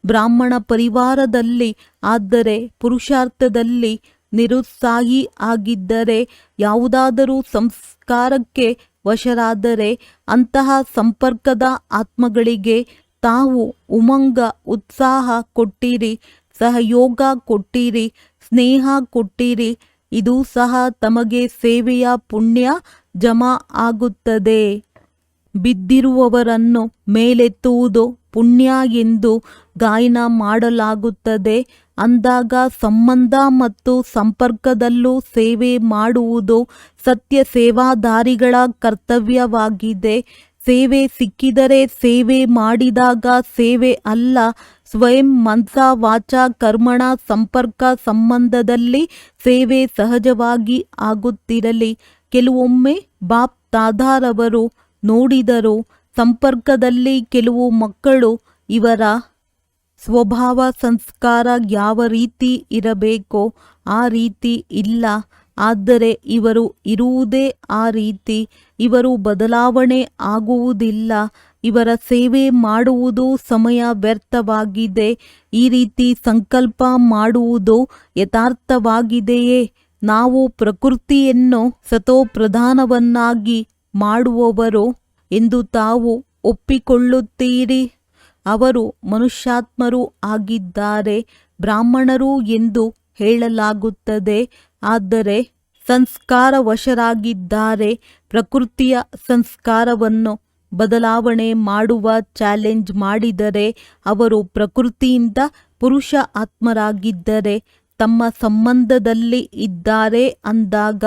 ಬ್ರಾಹ್ಮಣ ಪರಿವಾರದಲ್ಲಿ ಆದರೆ ಪುರುಷಾರ್ಥದಲ್ಲಿ ನಿರುತ್ಸಾಹಿ ಆಗಿದ್ದರೆ, ಯಾವುದಾದರೂ ಸಂಸ್ಕಾರಕ್ಕೆ ವಶರಾದರೆ ಅಂತಹ ಸಂಪರ್ಕದ ಆತ್ಮಗಳಿಗೆ ತಾವು ಉಮಂಗ ಉತ್ಸಾಹ ಕೊಟ್ಟಿರಿ, ಸಹಯೋಗ ಕೊಟ್ಟಿರಿ, ಸ್ನೇಹ ಕೊಟ್ಟಿರಿ. ಇದು ಸಹ ತಮಗೆ ಸೇವೆಯ ಪುಣ್ಯ ಜಮಾ ಆಗುತ್ತದೆ. ಬಿದ್ದಿರುವವರನ್ನು ಮೇಲೆತ್ತುವುದು ಪುಣ್ಯ ಎಂದು ಗಾಯನ ಮಾಡಲಾಗುತ್ತದೆ ಅಂದಾಗ ಸಂಬಂಧ ಮತ್ತು ಸಂಪರ್ಕದಲ್ಲೂ ಸೇವೆ ಮಾಡುವುದು ಸತ್ಯ ಸೇವಾದಾರಿಗಳ ಕರ್ತವ್ಯವಾಗಿದೆ. ಸೇವೆ ಸಿಕ್ಕಿದರೆ ಸೇವೆ ಮಾಡಿದಾಗ ಸೇವೆ ಅಲ್ಲ, ಸ್ವಯಂ ಮನಸ ವಾಚ ಕರ್ಮಣ ಸಂಪರ್ಕ ಸಂಬಂಧದಲ್ಲಿ ಸೇವೆ ಸಹಜವಾಗಿ ಆಗುತ್ತಿರಲಿ. ಕೆಲವೊಮ್ಮೆ ಬಾಪ್ ತಾದಾರವರು ನೋಡಿದರು ಸಂಪರ್ಕದಲ್ಲಿ ಕೆಲವು ಮಕ್ಕಳು ಇವರ ಸ್ವಭಾವ ಸಂಸ್ಕಾರ ಯಾವ ರೀತಿ ಇರಬೇಕೋ ಆ ರೀತಿ ಇಲ್ಲ, ಆದರೆ ಇವರು ಇರುವುದೇ ಆ ರೀತಿ, ಇವರು ಬದಲಾವಣೆ ಆಗುವುದಿಲ್ಲ, ಇವರ ಸೇವೆ ಮಾಡುವುದು ಸಮಯ ವ್ಯರ್ಥವಾಗಿದೆ. ಈ ರೀತಿ ಸಂಕಲ್ಪ ಮಾಡುವುದು ಯಥಾರ್ಥವಾಗಿದೆಯೇ? ನಾವು ಪ್ರಕೃತಿಯನ್ನು ಸತೋಪ್ರಧಾನವನ್ನಾಗಿ ಮಾಡುವವರು ಎಂದು ತಾವು ಒಪ್ಪಿಕೊಳ್ಳುತ್ತೀರಿ. ಅವರು ಮನುಷ್ಯಾತ್ಮರು ಆಗಿದ್ದಾರೆ, ಬ್ರಾಹ್ಮಣರು ಎಂದು ಹೇಳಲಾಗುತ್ತದೆ. ಆದರೆ ಸಂಸ್ಕಾರವಶರಾಗಿದ್ದಾರೆ. ಪ್ರಕೃತಿಯ ಸಂಸ್ಕಾರವನ್ನು ಬದಲಾವಣೆ ಮಾಡುವ ಚಾಲೆಂಜ್ ಮಾಡಿದರೆ ಅವರು ಪ್ರಕೃತಿಯಿಂದ ಪುರುಷ ಆತ್ಮರಾಗಿದ್ದರೆ ತಮ್ಮ ಸಂಬಂಧದಲ್ಲಿ ಇದ್ದಾರೆ ಅಂದಾಗ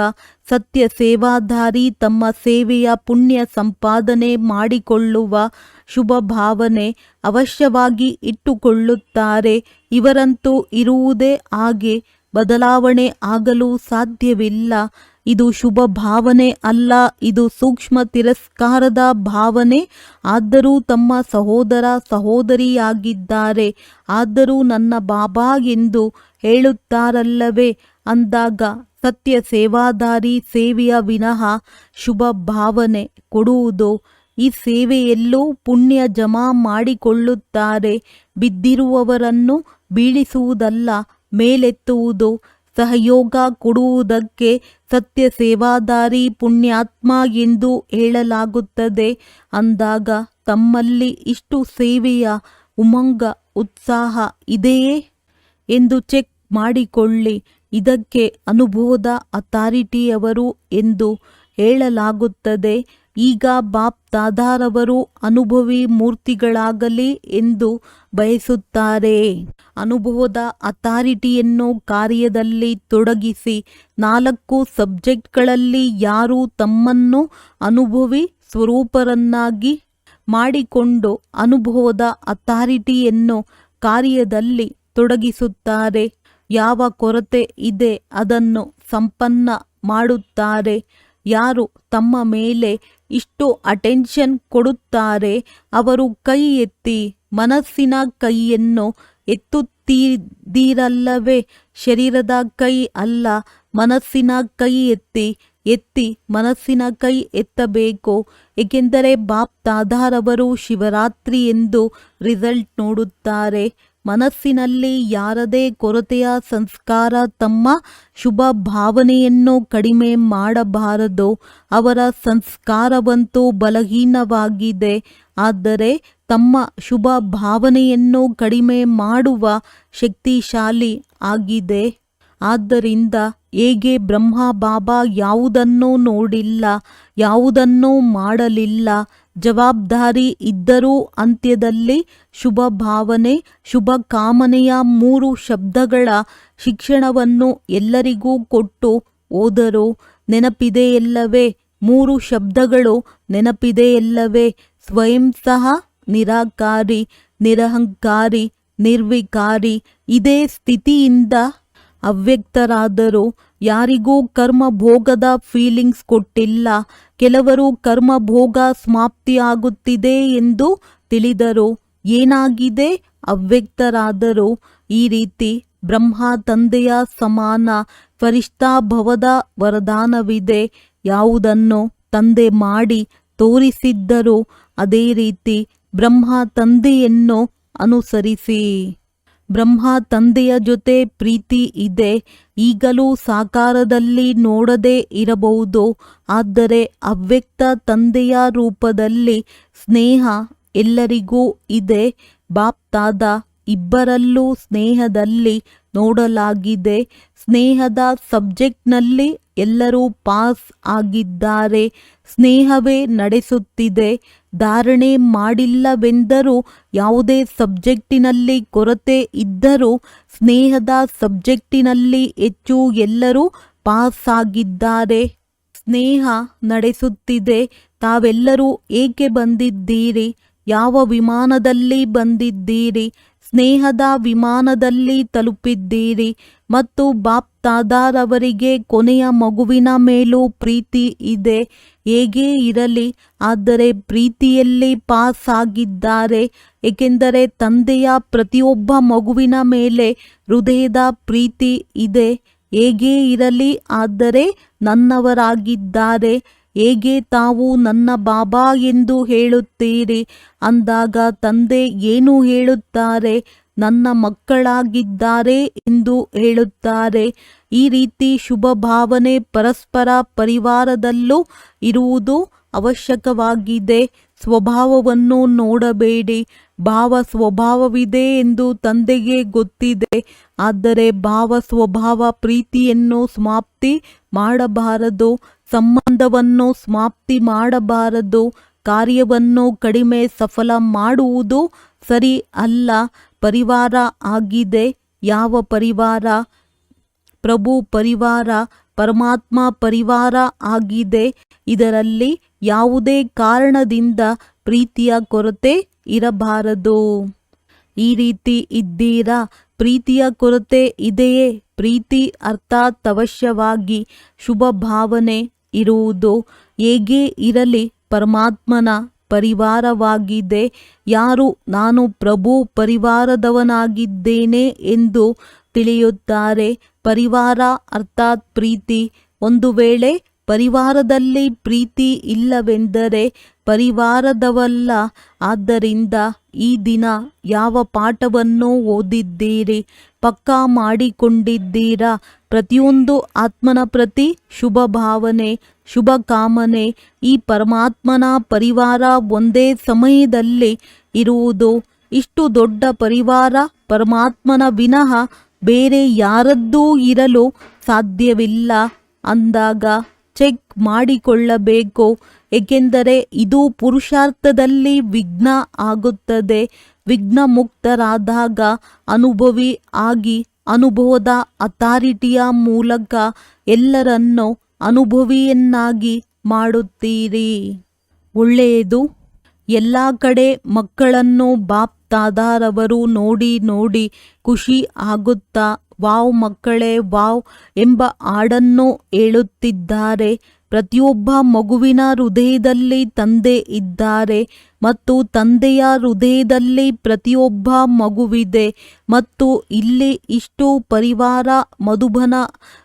ಸತ್ಯ ಸೇವಾಧಾರಿ ತಮ್ಮ ಸೇವೆಯ ಪುಣ್ಯ ಸಂಪಾದನೆ ಮಾಡಿಕೊಳ್ಳುವ ಶುಭ ಭಾವನೆ ಅವಶ್ಯವಾಗಿ ಇಟ್ಟುಕೊಳ್ಳುತ್ತಾರೆ. ಇವರಂತೂ ಇರುವುದೇ ಹಾಗೆ, ಬದಲಾವಣೆ ಆಗಲು ಸಾಧ್ಯವಿಲ್ಲ. ಇದು ಶುಭ ಭಾವನೆ ಅಲ್ಲ, ಇದು ಸೂಕ್ಷ್ಮ ತಿರಸ್ಕಾರದ ಭಾವನೆ. ಆದರೂ ತಮ್ಮ ಸಹೋದರ ಸಹೋದರಿಯಾಗಿದ್ದಾರೆ, ಆದರೂ ನನ್ನ ಬಾಬಾ ಎಂದು ಹೇಳುತ್ತಾರಲ್ಲವೇ ಅಂದಾಗ ಸತ್ಯ ಸೇವಾದಾರಿ ಸೇವೆಯ ವಿನಃ ಶುಭ ಭಾವನೆ ಕೊಡುವುದು ಈ ಸೇವೆಯಲ್ಲೂ ಪುಣ್ಯ ಜಮಾ ಮಾಡಿಕೊಳ್ಳುತ್ತಾರೆ. ಬಿದ್ದಿರುವವರನ್ನು ಬೀಳಿಸುವುದಲ್ಲ, ಮೇಲೆತ್ತುವುದು. ಸಹಯೋಗ ಕೊಡುವುದಕ್ಕೆ ಸತ್ಯ ಸೇವಾದಾರಿ ಪುಣ್ಯಾತ್ಮ ಎಂದು ಹೇಳಲಾಗುತ್ತದೆ. ಅಂದಾಗ ತಮ್ಮಲ್ಲಿ ಇಷ್ಟು ಸೇವೆಯ ಉಮಂಗ ಉತ್ಸಾಹ ಇದೆಯೇ ಎಂದು ಚೆಕ್ ಮಾಡಿಕೊಳ್ಳಿ. ಇದಕ್ಕೆ ಅನುಭವದ ಅಥಾರಿಟಿಯವರು ಎಂದು ಹೇಳಲಾಗುತ್ತದೆ. ಈಗ ಬಾಪ್ ದಾದಾರವರು ಅನುಭವಿ ಮೂರ್ತಿಗಳಾಗಲಿ ಎಂದು ಬಯಸುತ್ತಾರೆ. ಅನುಭವದ ಅಥಾರಿಟಿಯನ್ನು ಕಾರ್ಯದಲ್ಲಿ ತೊಡಗಿಸಿ 4 ಸಬ್ಜೆಕ್ಟ್ಗಳಲ್ಲಿ ಯಾರು ತಮ್ಮನ್ನು ಅನುಭವಿ ಸ್ವರೂಪರನ್ನಾಗಿ ಮಾಡಿಕೊಂಡು ಅನುಭವದ ಅಥಾರಿಟಿಯನ್ನು ಕಾರ್ಯದಲ್ಲಿ ತೊಡಗಿಸುತ್ತಾರೆ, ಯಾವ ಕೊರತೆ ಇದೆ ಅದನ್ನು ಸಂಪನ್ನ ಮಾಡುತ್ತಾರೆ. ಯಾರು ತಮ್ಮ ಮೇಲೆ ಇಷ್ಟು ಅಟೆನ್ಷನ್ ಕೊಡುತ್ತಾರೆ ಅವರು ಕೈ ಎತ್ತಿ. ಮನಸ್ಸಿನ ಕೈಯನ್ನು ಎತ್ತುತ್ತೀರಲ್ಲವೇ, ಶರೀರದ ಕೈ ಅಲ್ಲ, ಮನಸ್ಸಿನ ಕೈ ಎತ್ತಿ ಮನಸ್ಸಿನ ಕೈ ಎತ್ತಬೇಕು. ಏಕೆಂದರೆ ಬಾಪ್ ದಾದಾರವರು ಶಿವರಾತ್ರಿ ಎಂದು ರಿಸಲ್ಟ್ ನೋಡುತ್ತಾರೆ. ಮನಸ್ಸಿನಲ್ಲಿ ಯಾರದೇ ಕೊರತೆಯ ಸಂಸ್ಕಾರ ತಮ್ಮ ಶುಭ ಭಾವನೆಯನ್ನು ಕಡಿಮೆ ಮಾಡಬಾರದು. ಅವರ ಸಂಸ್ಕಾರವಂತೂ ಬಲಹೀನವಾಗಿದೆ, ಆದರೆ ತಮ್ಮ ಶುಭ ಭಾವನೆಯನ್ನು ಕಡಿಮೆ ಮಾಡುವ ಶಕ್ತಿಶಾಲಿ ಆಗಿದೆ. ಆದ್ದರಿಂದ ಹೇಗೆ ಬ್ರಹ್ಮ ಬಾಬಾ ಯಾವುದನ್ನೂ ನೋಡಿಲ್ಲ, ಯಾವುದನ್ನೂ ಮಾಡಲಿಲ್ಲ, ಜವಾಬ್ದಾರಿ ಇದ್ದರೂ ಅಂತ್ಯದಲ್ಲಿ ಶುಭ ಭಾವನೆ, ಶುಭ ಕಾಮನೆಯ 3 ಶಬ್ದಗಳ ಶಿಕ್ಷಣವನ್ನು ಎಲ್ಲರಿಗೂ ಕೊಟ್ಟು ಹೋದರು. ನೆನಪಿದೆಯಲ್ಲವೇ? 3 ಶಬ್ದಗಳು ನೆನಪಿದೆಯಲ್ಲವೇ? ಸ್ವಯಂ ಸಹ ನಿರಾಕಾರಿ, ನಿರಹಂಕಾರಿ, ನಿರ್ವಿಕಾರಿ. ಇದೇ ಸ್ಥಿತಿಯಿಂದ ಅವ್ಯಕ್ತರಾದರು. ಯಾರಿಗೂ ಕರ್ಮ ಭೋಗದ ಫೀಲಿಂಗ್ಸ್ ಕೊಟ್ಟಿಲ್ಲ. ಕೆಲವರು ಕರ್ಮ ಭೋಗ ಸಮಾಪ್ತಿಯಾಗುತ್ತಿದೆ ಎಂದು ತಿಳಿದರು. ಏನಾಗಿದೆ? ಅವ್ಯಕ್ತರಾದರು. ಈ ರೀತಿ ಬ್ರಹ್ಮ ತಂದೆಯ ಸಮಾನ ಫರಿಷ್ಠಾಭವದ ವರದಾನವಿದೆ. ಯಾವುದನ್ನು ತಂದೆ ಮಾಡಿ ತೋರಿಸಿದ್ದರು ಅದೇ ರೀತಿ ಬ್ರಹ್ಮ ತಂದೆಯನ್ನು ಅನುಸರಿಸಿ. ಬ್ರಹ್ಮ ತಂದೆಯ ಜೊತೆ ಪ್ರೀತಿ ಇದೆ. ಈಗಲೂ ಸಾಕಾರದಲ್ಲಿ ನೋಡದೇ ಇರಬಹುದು, ಆದರೆ ಅವ್ಯಕ್ತ ತಂದೆಯ ರೂಪದಲ್ಲಿ ಸ್ನೇಹ ಎಲ್ಲರಿಗೂ ಇದೆ. ಬಾಪ್ ದಾದಾ ಇಬ್ಬರಲ್ಲೂ ಸ್ನೇಹದಲ್ಲಿ ನೋಡಲಾಗಿದೆ. ಸ್ನೇಹದ ಸಬ್ಜೆಕ್ಟ್ನಲ್ಲಿ ಎಲ್ಲರೂ ಪಾಸ್ ಆಗಿದ್ದಾರೆ. ಸ್ನೇಹವೇ ನಡೆಸುತ್ತಿದೆ. ಧಾರಣೆ ಮಾಡಿಲ್ಲವೆಂದರೂ ಯಾವುದೇ ಸಬ್ಜೆಕ್ಟಿನಲ್ಲಿ ಕೊರತೆ ಇದ್ದರೂ ಸ್ನೇಹದ ಸಬ್ಜೆಕ್ಟಿನಲ್ಲಿ ಹೆಚ್ಚು ಎಲ್ಲರೂ ಪಾಸ್ ಆಗಿದ್ದಾರೆ. ಸ್ನೇಹ ನಡೆಸುತ್ತಿದೆ. ತಾವೆಲ್ಲರೂ ಏಕೆ ಬಂದಿದ್ದೀರಿ? ಯಾವ ವಿಮಾನದಲ್ಲಿ ಬಂದಿದ್ದೀರಿ? ಸ್ನೇಹದ ವಿಮಾನದಲ್ಲಿ ತಲುಪಿದ್ದೀರಿ. ಮತ್ತು ಬಾಪ್ ದಾದಾರವರಿಗೆ ಕೊನೆಯ ಮಗುವಿನ ಮೇಲೂ ಪ್ರೀತಿ ಇದೆ. ಹೇಗೇ ಇರಲಿ, ಆದರೆ ಪ್ರೀತಿಯಲ್ಲಿ ಪಾಸ್ ಆಗಿದ್ದಾರೆ. ಏಕೆಂದರೆ ತಂದೆಯ ಪ್ರತಿಯೊಬ್ಬ ಮಗುವಿನ ಮೇಲೆ ಹೃದಯದ ಪ್ರೀತಿ ಇದೆ. ಹೇಗೇ ಇರಲಿ, ಆದರೆ ನನ್ನವರಾಗಿದ್ದಾರೆ. ಹೇಗೆ ತಾವು ನನ್ನ ಬಾಬಾ ಎಂದು ಹೇಳುತ್ತೀರಿ? ಅಂದಾಗ ತಂದೆ ಏನು ಹೇಳುತ್ತಾರೆ? ನನ್ನ ಮಕ್ಕಳಾಗಿದ್ದಾರೆ ಎಂದು ಹೇಳುತ್ತಾರೆ. ಈ ರೀತಿ ಶುಭ ಭಾವನೆ ಪರಸ್ಪರ ಪರಿವಾರದಲ್ಲೂ ಇರುವುದು ಅವಶ್ಯಕವಾಗಿದೆ. ಸ್ವಭಾವವನ್ನು ನೋಡಬೇಡಿ. ಭಾವ ಸ್ವಭಾವವಿದೆ ಎಂದು ತಂದೆಗೆ ಗೊತ್ತಿದೆ. ಆದರೆ ಭಾವ ಸ್ವಭಾವ ಪ್ರೀತಿಯನ್ನು ಸಮಾಪ್ತಿ ಮಾಡಬಾರದು. ಸಂಬಂಧವನ್ನು ಸಮಾಪ್ತಿ ಮಾಡಬಾರದು. ಕಾರ್ಯವನ್ನು ಕಡಿಮೆ ಸಫಲ ಮಾಡುವುದು ಸರಿ ಅಲ್ಲ. ಪರಿವಾರ ಆಗಿದೆ. ಯಾವ ಪರಿವಾರ? ಪ್ರಭು ಪರಿವಾರ, ಪರಮಾತ್ಮ ಪರಿವಾರ ಆಗಿದೆ. ಇದರಲ್ಲಿ ಯಾವುದೇ ಕಾರಣದಿಂದ ಪ್ರೀತಿಯ ಕೊರತೆ ಇರಬಾರದು. ಈ ರೀತಿ ಇದ್ದೀರಾ? ಪ್ರೀತಿಯ ಕೊರತೆ ಇದೆಯೇ? ಪ್ರೀತಿ ಅರ್ಥಾತ್ ಅವಶ್ಯವಾಗಿ ಶುಭ ಭಾವನೆ ಇರುವುದು. ಹೇಗೆ ಇರಲಿ, ಪರಮಾತ್ಮನ ಪರಿವಾರವಾಗಿದೆ. ಯಾರು ನಾನು ಪ್ರಭು ಪರಿವಾರದವನಾಗಿದ್ದೇನೆ ಎಂದು ತಿಳಿಯುತ್ತಾರೆ. ಪರಿವಾರ ಅರ್ಥಾತ್ ಪ್ರೀತಿ. ಒಂದು ವೇಳೆ ಪರಿವಾರದಲ್ಲಿ ಪ್ರೀತಿ ಇಲ್ಲವೆಂದರೆ ಪರಿವಾರದವಲ್ಲ. ಆದ್ದರಿಂದ ಈ ದಿನ ಯಾವ ಪಾಠವನ್ನು ಓದಿದ್ದೀರಿ, ಪಕ್ಕಾ ಮಾಡಿಕೊಂಡಿದ್ದೀರಾ? ಪ್ರತಿಯೊಂದು ಆತ್ಮನ ಪ್ರತಿ ಶುಭ ಭಾವನೆ, ಶುಭ ಕಾಮನೆ. ಈ ಪರಮಾತ್ಮನ ಪರಿವಾರ ಒಂದೇ ಸಮಯದಲ್ಲಿ ಇರುವುದು. ಇಷ್ಟು ದೊಡ್ಡ ಪರಿವಾರ ಪರಮಾತ್ಮನ ವಿನಃ ಬೇರೆ ಯಾರದ್ದೂ ಇರಲು ಸಾಧ್ಯವಿಲ್ಲ ಅಂದಾಗ ಚೆಕ್ ಮಾಡಿಕೊಳ್ಳಬೇಕು. ಏಕೆಂದರೆ ಇದು ಪುರುಷಾರ್ಥದಲ್ಲಿ ವಿಘ್ನ ಆಗುತ್ತದೆ. ವಿಘ್ನ ಮುಕ್ತರಾದಾಗ ಅನುಭವಿ ಆಗಿ ಅನುಭವದ ಅಥಾರಿಟಿಯ ಮೂಲಕ ಎಲ್ಲರನ್ನೂ ಅನುಭವಿಯನ್ನಾಗಿ ಮಾಡುತ್ತೀರಿ. ಒಳ್ಳೆಯದು. ಎಲ್ಲ ಕಡೆ ಮಕ್ಕಳನ್ನು ಬಾಪ್ ದಾದಾರವರು ನೋಡಿ ನೋಡಿ ಖುಷಿ ಆಗುತ್ತಾ ವಾವ್ ಮಕ್ಕಳೇ ವಾವ್ ಎಂಬ ಹಾಡನ್ನು ಹೇಳುತ್ತಿದ್ದಾರೆ. ಪ್ರತಿಯೊಬ್ಬ ಮಗುವಿನ ಹೃದಯದಲ್ಲಿ ತಂದೆ ಇದ್ದಾರೆ ಮತ್ತು ತಂದೆಯ ಹೃದಯದಲ್ಲಿ ಪ್ರತಿಯೊಬ್ಬ ಮಗುವಿದೆ. ಮತ್ತು ಇಲ್ಲಿ ಇಷ್ಟು ಪರಿವಾರ ಮಧುಬನ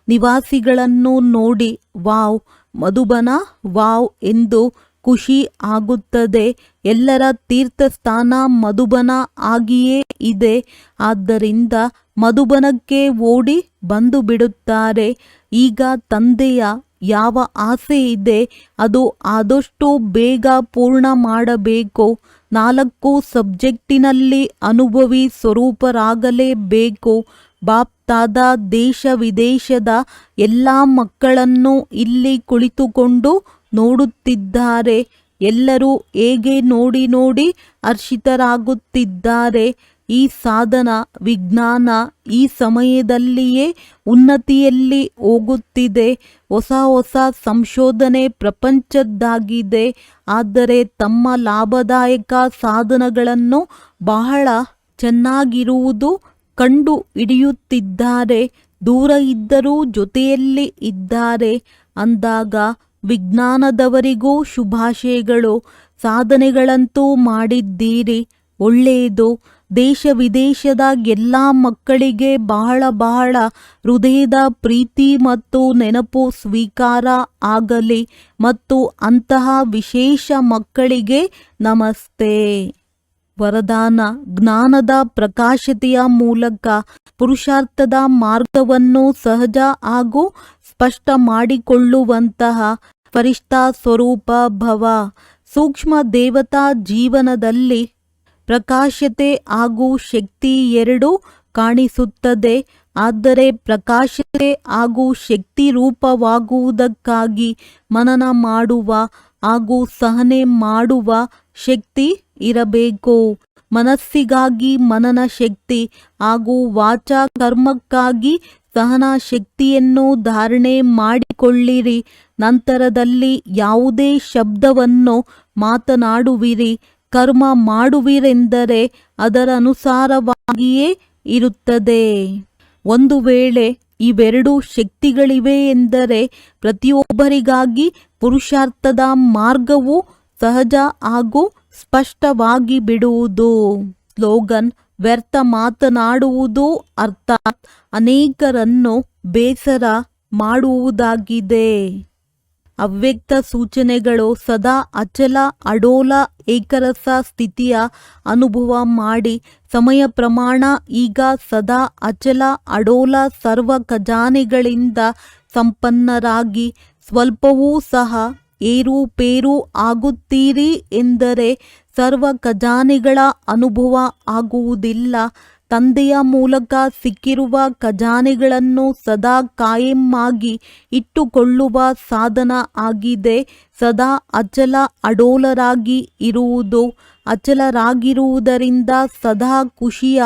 ನಿವಾಸಿಗಳನ್ನು ನೋಡಿ ವಾವ್ ಮಧುಬನ ವಾವ್ ಎಂದು ಖುಷಿ ಆಗುತ್ತದೆ. ಎಲ್ಲರ ತೀರ್ಥಸ್ಥಾನ ಮಧುಬನ ಆಗಿಯೇ ಇದೆ. ಆದ್ದರಿಂದ ಮಧುಬನಕ್ಕೆ ಓಡಿ ಬಂದು ಬಿಡುತ್ತಾರೆ. ಈಗ ತಂದೆಯ ಯಾವ ಆಸೆ ಇದೆ ಅದು ಆದಷ್ಟು ಬೇಗ ಪೂರ್ಣ ಮಾಡಬೇಕು. 4 ಸಬ್ಜೆಕ್ಟಿನಲ್ಲಿ ಅನುಭವಿ ಸ್ವರೂಪರಾಗಲೇಬೇಕು. ಬಾಪ್ ದಾದಾ ದೇಶ ವಿದೇಶದ ಎಲ್ಲ ಮಕ್ಕಳನ್ನು ಇಲ್ಲಿ ಕುಳಿತುಕೊಂಡು ನೋಡುತ್ತಿದ್ದಾರೆ. ಎಲ್ಲರೂ ಹೇಗೆ ನೋಡಿ ನೋಡಿ ಹರ್ಷಿತರಾಗುತ್ತಿದ್ದಾರೆ. ಈ ಸಾಧನ ವಿಜ್ಞಾನ ಈ ಸಮಯದಲ್ಲಿಯೇ ಉನ್ನತಿಯಲ್ಲಿ ಹೋಗುತ್ತಿದೆ. ಹೊಸ ಹೊಸ ಸಂಶೋಧನೆ ಪ್ರಪಂಚದ್ದಾಗಿದೆ. ಆದರೆ ತಮ್ಮ ಲಾಭದಾಯಕ ಸಾಧನಗಳನ್ನು ಬಹಳ ಚೆನ್ನಾಗಿರುವುದು ಕಂಡು ಹಿಡಿಯುತ್ತಿದ್ದಾರೆ. ದೂರ ಇದ್ದರೂ ಜೊತೆಯಲ್ಲಿ ಇದ್ದಾರೆ ಅಂದಾಗ ವಿಜ್ಞಾನದವರಿಗೂ ಶುಭಾಶಯಗಳು. ಸಾಧನೆಗಳಂತೂ ಮಾಡಿದ್ದೀರಿ, ಒಳ್ಳೆಯದು. ದೇಶ ವಿದೇಶದ ಎಲ್ಲ ಮಕ್ಕಳಿಗೆ ಬಹಳ ಬಹಳ ಹೃದಯದ ಪ್ರೀತಿ ಮತ್ತು ನೆನಪು ಸ್ವೀಕಾರ ಆಗಲಿ. ಮತ್ತು ಅಂತಹ ವಿಶೇಷ ಮಕ್ಕಳಿಗೆ ನಮಸ್ತೆ. ವರದಾನ: ಜ್ಞಾನದ ಪ್ರಕಾಶತೆಯ ಮೂಲಕ ಪುರುಷಾರ್ಥದ ಮಾರ್ಗವನ್ನು ಸಹಜ ಹಾಗೂ ಸ್ಪಷ್ಟ ಮಾಡಿಕೊಳ್ಳುವಂತಹ ಫರಿಷ್ಠಾ ಸ್ವರೂಪ ಭವ. ಸೂಕ್ಷ್ಮ ದೇವತಾ ಜೀವನದಲ್ಲಿ ಪ್ರಕಾಶತೆ ಹಾಗೂ ಶಕ್ತಿ ಎರಡೂ ಕಾಣಿಸುತ್ತದೆ. ಆದರೆ ಪ್ರಕಾಶತೆ ಹಾಗೂ ಶಕ್ತಿ ರೂಪವಾಗುವುದಕ್ಕಾಗಿ ಮನನ ಮಾಡುವ ಹಾಗೂ ಸಹನೆ ಮಾಡುವ ಶಕ್ತಿ ಇರಬೇಕು. ಮನಸ್ಸಿಗಾಗಿ ಮನನ ಶಕ್ತಿ ಹಾಗೂ ವಾಚಾ ಕರ್ಮಕ್ಕಾಗಿ ಸಹನಾ ಶಕ್ತಿಯನ್ನು ಧಾರಣೆ ಮಾಡಿಕೊಳ್ಳಿರಿ. ನಂತರದಲ್ಲಿ ಯಾವುದೇ ಶಬ್ದವನ್ನು ಮಾತನಾಡುವಿರಿ, ಕರ್ಮ ಮಾಡುವಿರೆಂದರೆ ಅದರ ಅನುಸಾರವಾಗಿಯೇ ಇರುತ್ತದೆ. ಒಂದು ವೇಳೆ ಇವೆರಡು ಶಕ್ತಿಗಳಿವೆ ಎಂದರೆ ಪ್ರತಿಯೊಬ್ಬರಿಗಾಗಿ ಪುರುಷಾರ್ಥದ ಮಾರ್ಗವು ಸಹಜ ಹಾಗೂ ಸ್ಪಷ್ಟವಾಗಿ ಬಿಡುವುದು. ಸ್ಲೋಗನ್: ವ್ಯರ್ಥ ಮಾತನಾಡುವುದು ಅರ್ಥಾತ್ ಅನೇಕರನ್ನು ಬೇಸರ ಮಾಡುವುದಾಗಿದೆ. ಅವ್ಯಕ್ತ ಸೂಚನೆಗಳು: ಸದಾ ಅಚಲ ಅಡೋಲ ಏಕರಸ ಸ್ಥಿತಿಯ ಅನುಭವ ಮಾಡಿ. ಸಮಯ ಪ್ರಮಾಣ: ಈಗ ಸದಾ ಅಚಲ ಅಡೋಲ ಸರ್ವ ಖಜಾನೆಗಳಿಂದ ಸಂಪನ್ನರಾಗಿ ಸ್ವಲ್ಪವೂ ಸಹ ಏರುಪೇರು ಆಗುತ್ತೀರಿ ಎಂದರೆ ಸರ್ವ ಖಜಾನೆಗಳ ಅನುಭವ ಆಗುವುದಿಲ್ಲ. ತಂದೆಯ ಮೂಲಕ ಸಿಕ್ಕಿರುವ ಖಜಾನೆಗಳನ್ನು ಸದಾ ಕಾಯಮ್ಮಾಗಿ ಇಟ್ಟುಕೊಳ್ಳುವ ಸಾಧನ ಆಗಿದೆ. ಸದಾ ಅಚಲ ಅಡೋಲರಾಗಿ ಇರುವುದು. ಅಚಲರಾಗಿರುವುದರಿಂದ ಸದಾ ಖುಷಿಯ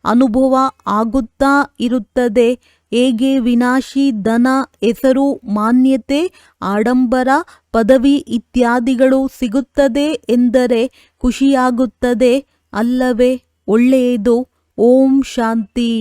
ಅನುಭವ ಆಗುತ್ತಾ ಇರುತ್ತದೆ. ಹೇಗೆ ವಿನಾಶಿ ಧನ, ಹೆಸರು, ಮಾನ್ಯತೆ, ಆಡಂಬರ, ಪದವಿ ಇತ್ಯಾದಿಗಳು ಸಿಗುತ್ತದೆ ಎಂದರೆ ಖುಷಿಯಾಗುತ್ತದೆ ಅಲ್ಲವೇ? ಒಳ್ಳೆಯದು. ಓಂ ಶಾಂತಿ.